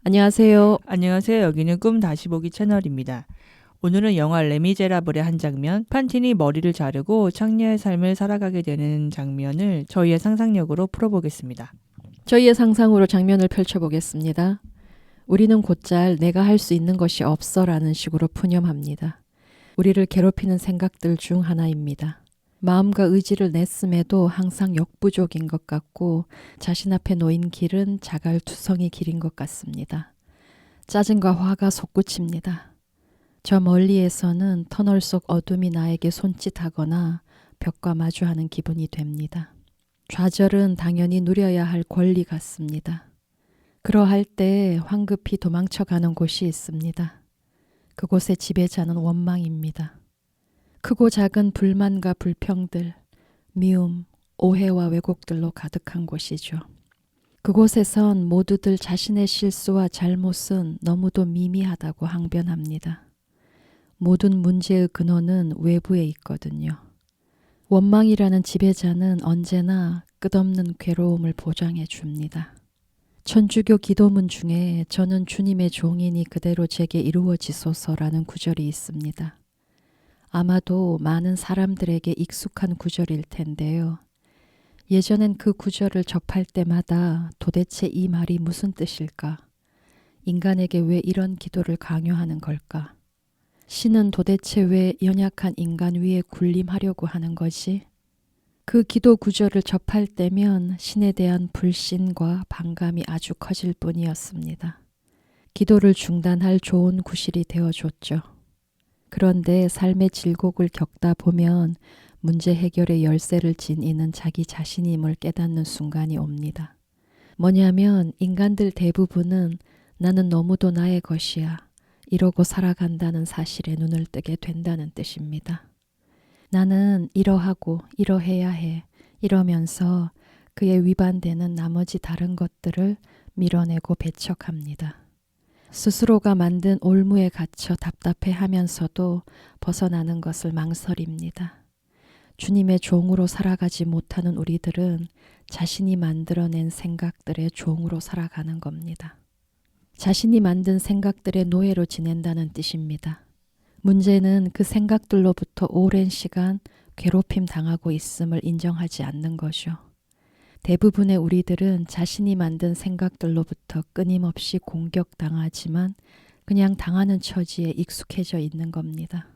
안녕하세요. 안녕하세요. 여기는 꿈 다시 보기 채널입니다. 오늘은 영화 레미제라블의 한 장면, 판틴이 머리를 자르고 창녀의 삶을 살아가게 되는 장면을 저희의 상상력으로 풀어보겠습니다. 저희의 상상으로 장면을 펼쳐보겠습니다. 우리는 곧잘 내가 할 수 있는 것이 없어라는 식으로 푸념합니다. 우리를 괴롭히는 생각들 중 하나입니다. 마음과 의지를 냈음에도 항상 역부족인 것 같고 자신 앞에 놓인 길은 자갈투성이 길인 것 같습니다. 짜증과 화가 솟구칩니다. 저 멀리에서는 터널 속 어둠이 나에게 손짓하거나 벽과 마주하는 기분이 됩니다. 좌절은 당연히 누려야 할 권리 같습니다. 그러할 때 황급히 도망쳐가는 곳이 있습니다. 그곳의 지배자는 원망입니다. 크고 작은 불만과 불평들, 미움, 오해와 왜곡들로 가득한 곳이죠. 그곳에선 모두들 자신의 실수와 잘못은 너무도 미미하다고 항변합니다. 모든 문제의 근원은 외부에 있거든요. 원망이라는 지배자는 언제나 끝없는 괴로움을 보장해 줍니다. 천주교 기도문 중에 저는 주님의 종이니 그대로 제게 이루어지소서라는 구절이 있습니다. 아마도 많은 사람들에게 익숙한 구절일 텐데요. 예전엔 그 구절을 접할 때마다 도대체 이 말이 무슨 뜻일까? 인간에게 왜 이런 기도를 강요하는 걸까? 신은 도대체 왜 연약한 인간 위에 군림하려고 하는 거지? 그 기도 구절을 접할 때면 신에 대한 불신과 반감이 아주 커질 뿐이었습니다. 기도를 중단할 좋은 구실이 되어줬죠. 그런데 삶의 질곡을 겪다 보면 문제 해결의 열쇠를 진 이는 자기 자신임을 깨닫는 순간이 옵니다. 뭐냐면 인간들 대부분은 나는 너무도 나의 것이야 이러고 살아간다는 사실에 눈을 뜨게 된다는 뜻입니다. 나는 이러하고 이러해야 해 이러면서 그에 위반되는 나머지 다른 것들을 밀어내고 배척합니다. 스스로가 만든 올무에 갇혀 답답해하면서도 벗어나는 것을 망설입니다. 주님의 종으로 살아가지 못하는 우리들은 자신이 만들어낸 생각들의 종으로 살아가는 겁니다. 자신이 만든 생각들의 노예로 지낸다는 뜻입니다. 문제는 그 생각들로부터 오랜 시간 괴롭힘 당하고 있음을 인정하지 않는 거죠. 대부분의 우리들은 자신이 만든 생각들로부터 끊임없이 공격당하지만 그냥 당하는 처지에 익숙해져 있는 겁니다.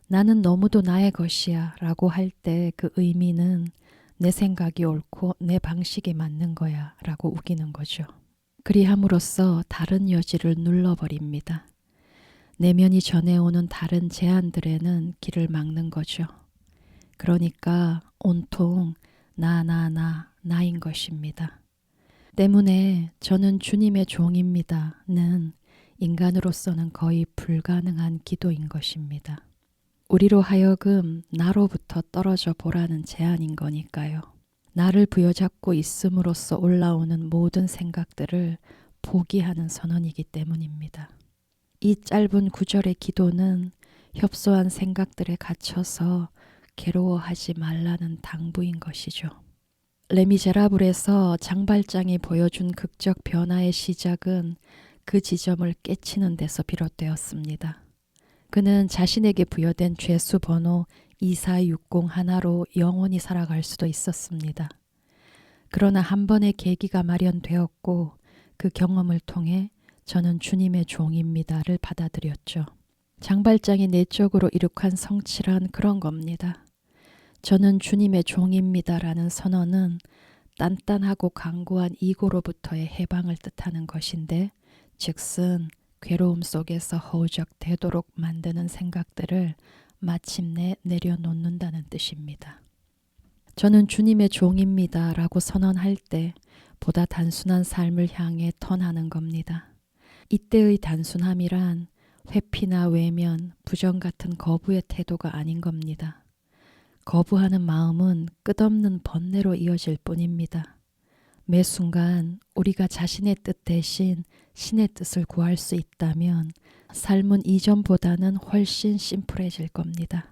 나는 너무도 나의 것이야 라고 할 때 그 의미는 내 생각이 옳고 내 방식이 맞는 거야 라고 우기는 거죠. 그리함으로써 다른 여지를 눌러버립니다. 내면이 전해오는 다른 제안들에는 길을 막는 거죠. 그러니까 온통 나인 것입니다. 때문에 저는 주님의 종입니다는 인간으로서는 거의 불가능한 기도인 것입니다. 우리로 하여금 나로부터 떨어져 보라는 제안인 거니까요. 나를 부여잡고 있음으로써 올라오는 모든 생각들을 포기하는 선언이기 때문입니다. 이 짧은 구절의 기도는 협소한 생각들에 갇혀서 괴로워하지 말라는 당부인 것이죠. 레미제라블에서 장발장이 보여준 극적 변화의 시작은 그 지점을 깨치는 데서 비롯되었습니다. 그는 자신에게 부여된 죄수 번호 2460 하나로 영원히 살아갈 수도 있었습니다. 그러나 한 번의 계기가 마련되었고 그 경험을 통해 저는 주님의 종입니다를 받아들였죠. 장발장이 내적으로 이룩한 성취란 그런 겁니다. 저는 주님의 종입니다라는 선언은 단단하고 강고한 이고로부터의 해방을 뜻하는 것인데 즉슨 괴로움 속에서 허우적대도록 만드는 생각들을 마침내 내려놓는다는 뜻입니다. 저는 주님의 종입니다 라고 선언할 때 보다 단순한 삶을 향해 턴하는 겁니다. 이때의 단순함이란 회피나 외면, 부정 같은 거부의 태도가 아닌 겁니다. 거부하는 마음은 끝없는 번뇌로 이어질 뿐입니다. 매 순간 우리가 자신의 뜻 대신 신의 뜻을 구할 수 있다면 삶은 이전보다는 훨씬 심플해질 겁니다.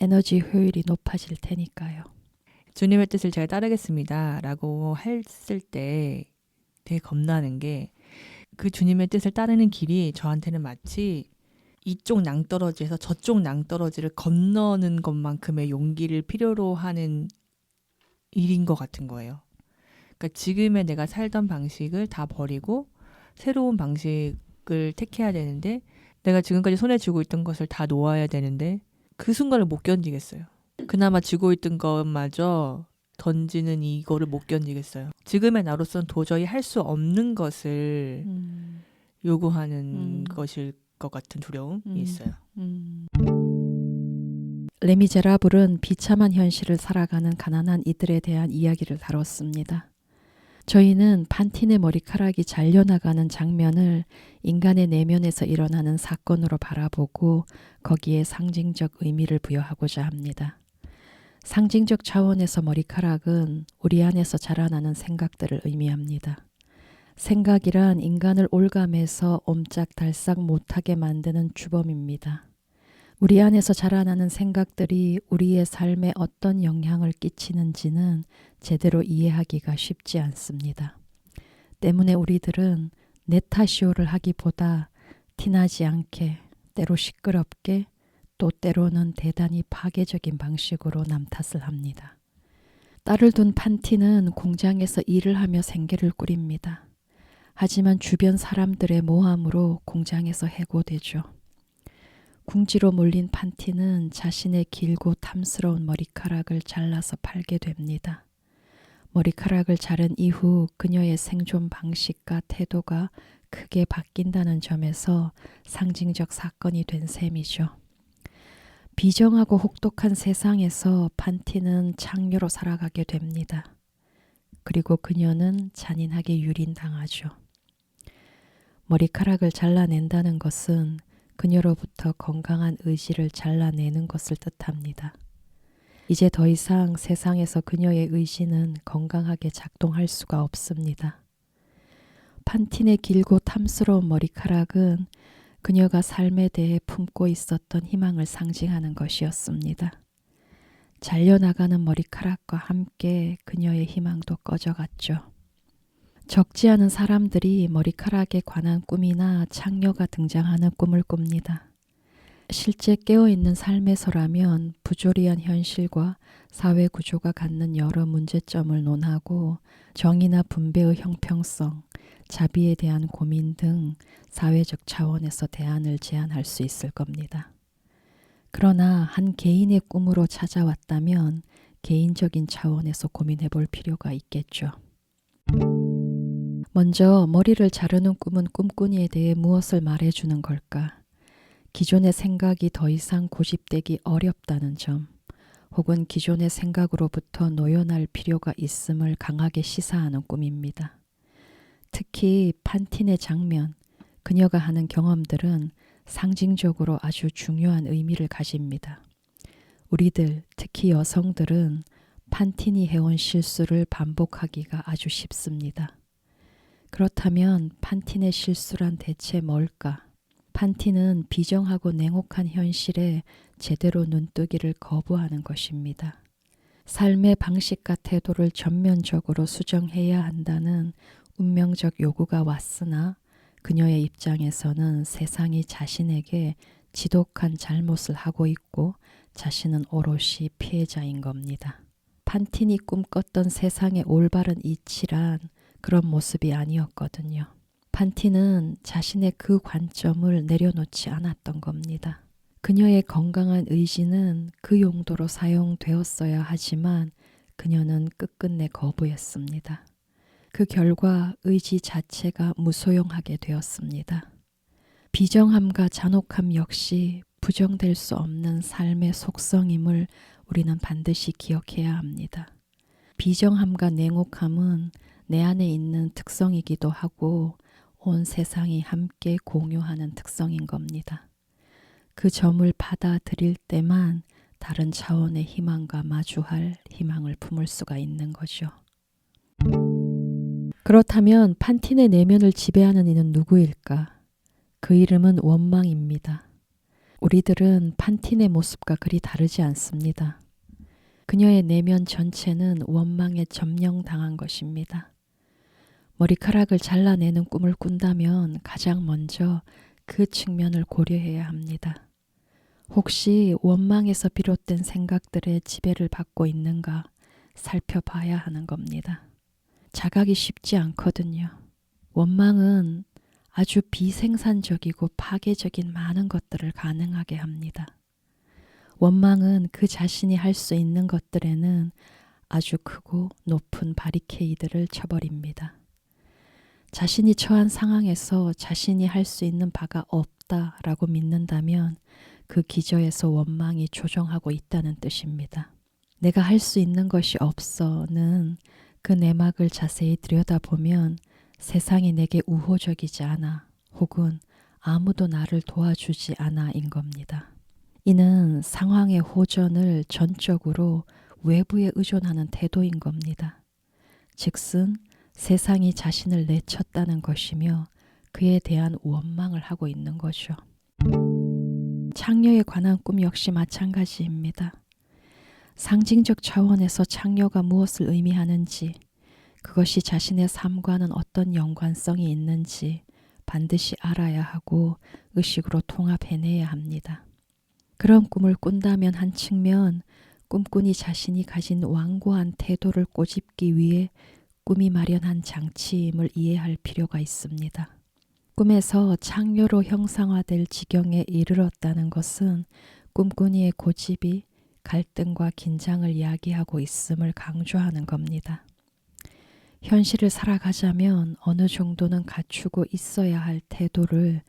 에너지 효율이 높아질 테니까요. 주님의 뜻을 제가 따르겠습니다 라고 했을 때 되게 겁나는 게 그 주님의 뜻을 따르는 길이 저한테는 마치 이쪽 낭떠러지에서 저쪽 낭떠러지를 건너는 것만큼의 용기를 필요로 하는 일인 것 같은 거예요. 그러니까 지금의 내가 살던 방식을 다 버리고 새로운 방식을 택해야 되는데 내가 지금까지 손에 쥐고 있던 것을 다 놓아야 되는데 그 순간을 못 견디겠어요. 그나마 쥐고 있던 것마저 던지는 이거를 못 견디겠어요. 지금의 나로서는 도저히 할 수 없는 것을 요구하는 것일 것 같은 두려움이 있어요. 레미제라블은 비참한 현실을 살아가는 가난한 이들에 대한 이야기를 다뤘습니다. 저희는 판틴의 머리카락이 잘려나가는 장면을 인간의 내면에서 일어나는 사건으로 바라보고 거기에 상징적 의미를 부여하고자 합니다. 상징적 차원에서 머리카락은 우리 안에서 자라나는 생각들을 의미합니다. 생각이란 인간을 올감해서 옴짝달싹 못하게 만드는 주범입니다. 우리 안에서 자라나는 생각들이 우리의 삶에 어떤 영향을 끼치는지는 제대로 이해하기가 쉽지 않습니다. 때문에 우리들은 내 탓이오를 하기보다 티나지 않게, 때로 시끄럽게, 또 때로는 대단히 파괴적인 방식으로 남 탓을 합니다. 딸을 둔 판티는 공장에서 일을 하며 생계를 꾸립니다. 하지만 주변 사람들의 모함으로 공장에서 해고되죠. 궁지로 몰린 판티는 자신의 길고 탐스러운 머리카락을 잘라서 팔게 됩니다. 머리카락을 자른 이후 그녀의 생존 방식과 태도가 크게 바뀐다는 점에서 상징적 사건이 된 셈이죠. 비정하고 혹독한 세상에서 판티는 창녀로 살아가게 됩니다. 그리고 그녀는 잔인하게 유린당하죠. 머리카락을 잘라낸다는 것은 그녀로부터 건강한 의지를 잘라내는 것을 뜻합니다. 이제 더 이상 세상에서 그녀의 의지는 건강하게 작동할 수가 없습니다. 판틴의 길고 탐스러운 머리카락은 그녀가 삶에 대해 품고 있었던 희망을 상징하는 것이었습니다. 잘려나가는 머리카락과 함께 그녀의 희망도 꺼져갔죠. 적지 않은 사람들이 머리카락에 관한 꿈이나 창녀가 등장하는 꿈을 꿉니다. 실제 깨어있는 삶에서라면 부조리한 현실과 사회 구조가 갖는 여러 문제점을 논하고 정의나 분배의 형평성, 자비에 대한 고민 등 사회적 차원에서 대안을 제안할 수 있을 겁니다. 그러나 한 개인의 꿈으로 찾아왔다면 개인적인 차원에서 고민해 볼 필요가 있겠죠. 먼저 머리를 자르는 꿈은 꿈꾸니에 대해 무엇을 말해주는 걸까? 기존의 생각이 더 이상 고집되기 어렵다는 점, 혹은 기존의 생각으로부터 노연할 필요가 있음을 강하게 시사하는 꿈입니다. 특히 판틴의 장면, 그녀가 하는 경험들은 상징적으로 아주 중요한 의미를 가집니다. 우리들, 특히 여성들은 판틴이 해온 실수를 반복하기가 아주 쉽습니다. 그렇다면 판틴의 실수란 대체 뭘까? 판틴은 비정하고 냉혹한 현실에 제대로 눈뜨기를 거부하는 것입니다. 삶의 방식과 태도를 전면적으로 수정해야 한다는 운명적 요구가 왔으나 그녀의 입장에서는 세상이 자신에게 지독한 잘못을 하고 있고 자신은 오롯이 피해자인 겁니다. 판틴이 꿈꿨던 세상의 올바른 이치란 그런 모습이 아니었거든요. 판틴은 자신의 그 관점을 내려놓지 않았던 겁니다. 그녀의 건강한 의지는 그 용도로 사용되었어야 하지만 그녀는 끝끝내 거부했습니다. 그 결과 의지 자체가 무소용하게 되었습니다. 비정함과 잔혹함 역시 부정될 수 없는 삶의 속성임을 우리는 반드시 기억해야 합니다. 비정함과 냉혹함은 내 안에 있는 특성이기도 하고 온 세상이 함께 공유하는 특성인 겁니다. 그 점을 받아들일 때만 다른 차원의 희망과 마주할 희망을 품을 수가 있는 거죠. 그렇다면 판틴의 내면을 지배하는 이는 누구일까? 그 이름은 원망입니다. 우리들은 판틴의 모습과 그리 다르지 않습니다. 그녀의 내면 전체는 원망에 점령당한 것입니다. 머리카락을 잘라내는 꿈을 꾼다면 가장 먼저 그 측면을 고려해야 합니다. 혹시 원망에서 비롯된 생각들의 지배를 받고 있는가 살펴봐야 하는 겁니다. 자각이 쉽지 않거든요. 원망은 아주 비생산적이고 파괴적인 많은 것들을 가능하게 합니다. 원망은 그 자신이 할 수 있는 것들에는 아주 크고 높은 바리케이드를 쳐버립니다. 자신이 처한 상황에서 자신이 할 수 있는 바가 없다라고 믿는다면 그 기저에서 원망이 조종하고 있다는 뜻입니다. 내가 할 수 있는 것이 없어는 그 내막을 자세히 들여다보면 세상이 내게 우호적이지 않아 혹은 아무도 나를 도와주지 않아인 겁니다. 이는 상황의 호전을 전적으로 외부에 의존하는 태도인 겁니다. 즉슨 세상이 자신을 내쳤다는 것이며 그에 대한 원망을 하고 있는 거죠. 창녀에 관한 꿈 역시 마찬가지입니다. 상징적 차원에서 창녀가 무엇을 의미하는지, 그것이 자신의 삶과는 어떤 연관성이 있는지 반드시 알아야 하고 의식으로 통합해내야 합니다. 그런 꿈을 꾼다면 한 측면 꿈꾼이 자신이 가진 완고한 태도를 꼬집기 위해 꿈이 마련한 장치임을 이해할 필요가 있습니다. 꿈에서 창녀로 형상화될 지경에 이르렀다는 것은 꿈꾼이의 고집이 갈등과 긴장을 이야기하고 있음을 강조하는 겁니다. 현실을 살아가자면 어느 정도는 갖추고 있어야 할 태도를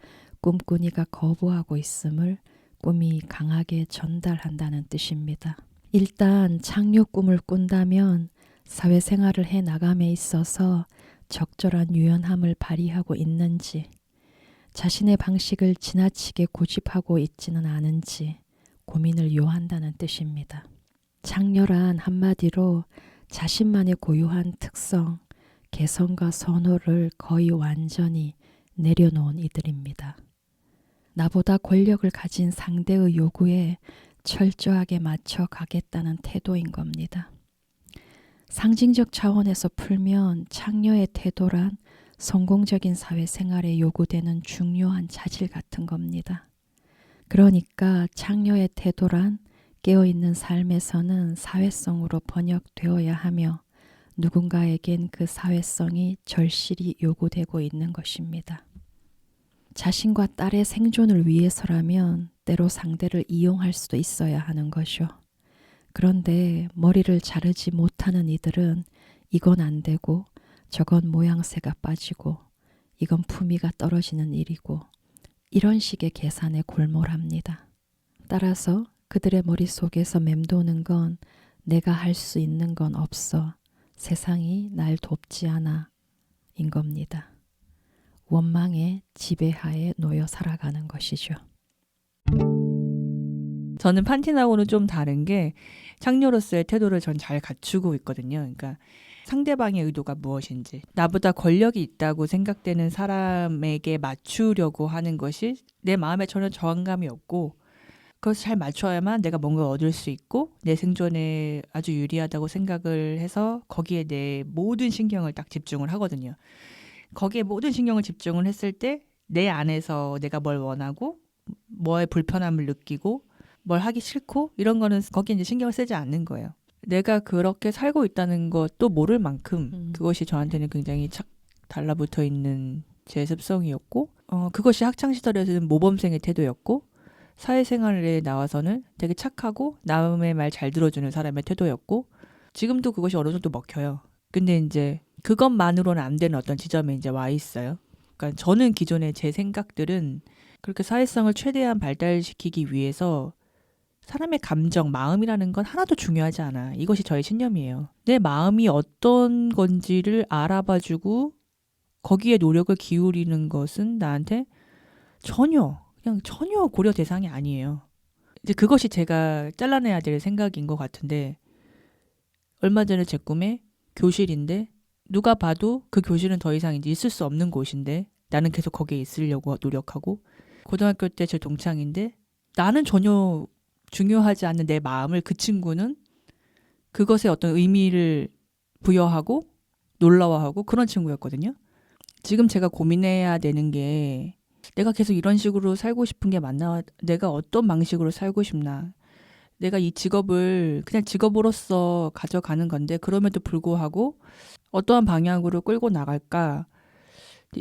꿈꾼이가 거부하고 있음을 꿈이 강하게 전달한다는 뜻입니다. 일단 창녀 꿈을 꾼다면 사회생활을 해 나감에 있어서 적절한 유연함을 발휘하고 있는지, 자신의 방식을 지나치게 고집하고 있지는 않은지 고민을 요한다는 뜻입니다. 창녀란 한마디로 자신만의 고유한 특성, 개성과 선호를 거의 완전히 내려놓은 이들입니다. 나보다 권력을 가진 상대의 요구에 철저하게 맞춰 가겠다는 태도인 겁니다. 상징적 차원에서 풀면 창녀의 태도란 성공적인 사회생활에 요구되는 중요한 자질 같은 겁니다. 그러니까 창녀의 태도란 깨어있는 삶에서는 사회성으로 번역되어야 하며 누군가에겐 그 사회성이 절실히 요구되고 있는 것입니다. 자신과 딸의 생존을 위해서라면 때로 상대를 이용할 수도 있어야 하는 것이요. 그런데 머리를 자르지 못하는 이들은 이건 안 되고 저건 모양새가 빠지고 이건 품위가 떨어지는 일이고 이런 식의 계산에 골몰합니다. 따라서 그들의 머릿속에서 맴도는 건 내가 할 수 있는 건 없어. 세상이 날 돕지 않아. 인 겁니다. 원망의 지배하에 놓여 살아가는 것이죠. 저는 판틴하고는 좀 다른 게 창녀로서의 태도를 전 잘 갖추고 있거든요. 그러니까 상대방의 의도가 무엇인지, 나보다 권력이 있다고 생각되는 사람에게 맞추려고 하는 것이 내 마음에 전혀 저항감이 없고 그것을 잘 맞춰야만 내가 뭔가 얻을 수 있고 내 생존에 아주 유리하다고 생각을 해서 거기에 내 모든 신경을 딱 집중을 하거든요. 거기에 모든 신경을 집중을 했을 때 내 안에서 내가 뭘 원하고 뭐에 불편함을 느끼고 뭘 하기 싫고 이런 거는 거기에 이제 신경을 쓰지 않는 거예요. 내가 그렇게 살고 있다는 것도 모를 만큼 그것이 저한테는 굉장히 착 달라붙어 있는 제 습성이었고 그것이 학창시절에서는 모범생의 태도였고 사회생활에 나와서는 되게 착하고 남의 말 잘 들어주는 사람의 태도였고 지금도 그것이 어느 정도 먹혀요. 근데 이제 그것만으로는 안 되는 어떤 지점에 이제 와 있어요. 그러니까 저는 기존에 제 생각들은 그렇게 사회성을 최대한 발달시키기 위해서 사람의 감정, 마음이라는 건 하나도 중요하지 않아. 이것이 저의 신념이에요. 내 마음이 어떤 건지를 알아봐주고 거기에 노력을 기울이는 것은 나한테 그냥 전혀 고려 대상이 아니에요. 이제 그것이 제가 잘라내야 될 생각인 것 같은데 얼마 전에 제 꿈에 교실인데 누가 봐도 그 교실은 더 이상 이제 있을 수 없는 곳인데 나는 계속 거기에 있으려고 노력하고 고등학교 때 제 동창인데 나는 전혀 중요하지 않는 내 마음을 그 친구는 그것에 어떤 의미를 부여하고 놀라워하고 그런 친구였거든요. 지금 제가 고민해야 되는 게 내가 계속 이런 식으로 살고 싶은 게 맞나? 내가 어떤 방식으로 살고 싶나? 내가 이 직업을 그냥 직업으로서 가져가는 건데 그럼에도 불구하고 어떠한 방향으로 끌고 나갈까?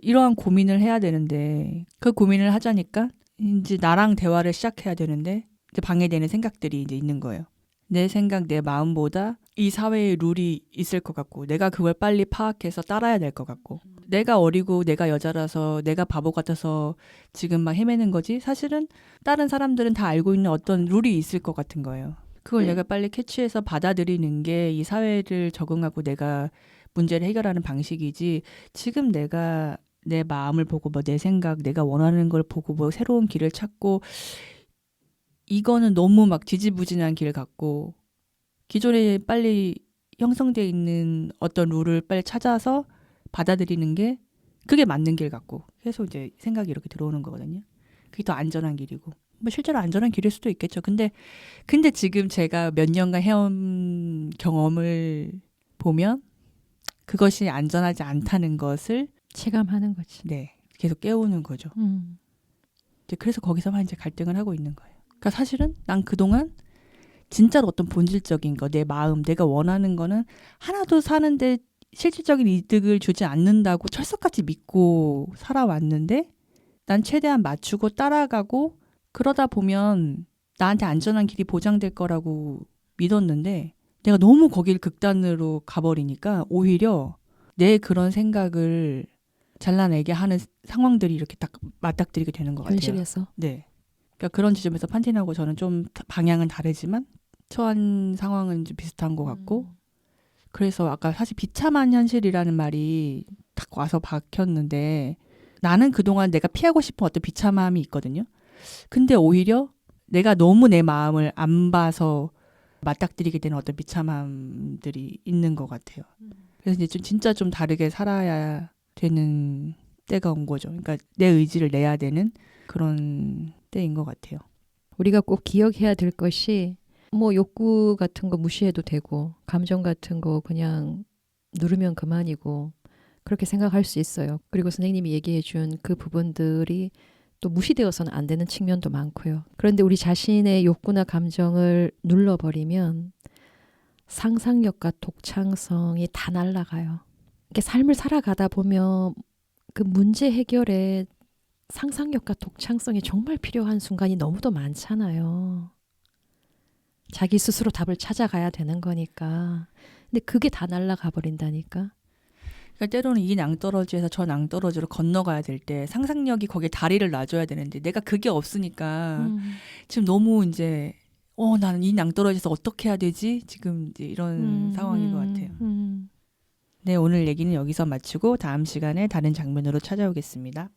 이러한 고민을 해야 되는데 그 고민을 하자니까 이제 나랑 대화를 시작해야 되는데 이제 방해되는 생각들이 이제 있는 거예요. 내 생각, 내 마음보다 이 사회의 룰이 있을 것 같고 내가 그걸 빨리 파악해서 따라야 될 것 같고 내가 어리고 내가 여자라서 내가 바보 같아서 지금 막 헤매는 거지 사실은 다른 사람들은 다 알고 있는 어떤 룰이 있을 것 같은 거예요. 그걸 내가 빨리 캐치해서 받아들이는 게 이 사회를 적응하고 내가 문제를 해결하는 방식이지 지금 내가 내 마음을 보고 뭐 내 생각, 내가 원하는 걸 보고 뭐 새로운 길을 찾고 이거는 너무 막 지지부진한 길 같고 기존에 빨리 형성되어 있는 어떤 룰을 빨리 찾아서 받아들이는 게 그게 맞는 길 같고 계속 이제 생각이 이렇게 들어오는 거거든요. 그게 더 안전한 길이고 뭐 실제로 안전한 길일 수도 있겠죠. 근데 지금 제가 몇 년간 해온 경험을 보면 그것이 안전하지 않다는 것을 체감하는 거지. 네 계속 깨우는 거죠. 이제 그래서 거기서만 이제 갈등을 하고 있는 거예요. 그러니까 사실은 난 그동안 진짜로 어떤 본질적인 거, 내 마음, 내가 원하는 거는 하나도 사는데 실질적인 이득을 주지 않는다고 철석같이 믿고 살아왔는데 난 최대한 맞추고 따라가고 그러다 보면 나한테 안전한 길이 보장될 거라고 믿었는데 내가 너무 거길 극단으로 가버리니까 오히려 내 그런 생각을 잘라내게 하는 상황들이 이렇게 딱 맞닥뜨리게 되는 것 같아요. 현실에서. 네. 그러니까 그런 지점에서 판틴하고 저는 좀 방향은 다르지만 처한 상황은 좀 비슷한 것 같고 그래서 아까 사실 비참한 현실이라는 말이 딱 와서 박혔는데 나는 그동안 내가 피하고 싶은 어떤 비참함이 있거든요. 근데 오히려 내가 너무 내 마음을 안 봐서 맞닥뜨리게 되는 어떤 비참함들이 있는 것 같아요. 그래서 이제 진짜 좀 다르게 살아야 되는 때가 온 거죠. 그러니까 내 의지를 내야 되는 그런 때인 것 같아요. 우리가 꼭 기억해야 될 것이 뭐 욕구 같은 거 무시해도 되고 감정 같은 거 그냥 누르면 그만이고 그렇게 생각할 수 있어요. 그리고 선생님이 얘기해 준 그 부분들이 또 무시되어서는 안 되는 측면도 많고요. 그런데 우리 자신의 욕구나 감정을 눌러버리면 상상력과 독창성이 다 날아가요. 이렇게 삶을 살아가다 보면 그 문제 해결에 상상력과 독창성이 정말 필요한 순간이 너무도 많잖아요. 자기 스스로 답을 찾아가야 되는 거니까. 근데 그게 다 날아가 버린다니까. 그러니까 때로는 이 낭떠러지에서 저 낭떠러지로 건너가야 될 때 상상력이 거기에 다리를 놔줘야 되는데 내가 그게 없으니까 지금 너무 이제 나는 이 낭떠러지에서 어떻게 해야 되지? 지금 이제 이런 상황인 것 같아요. 네, 오늘 얘기는 여기서 마치고 다음 시간에 다른 장면으로 찾아오겠습니다.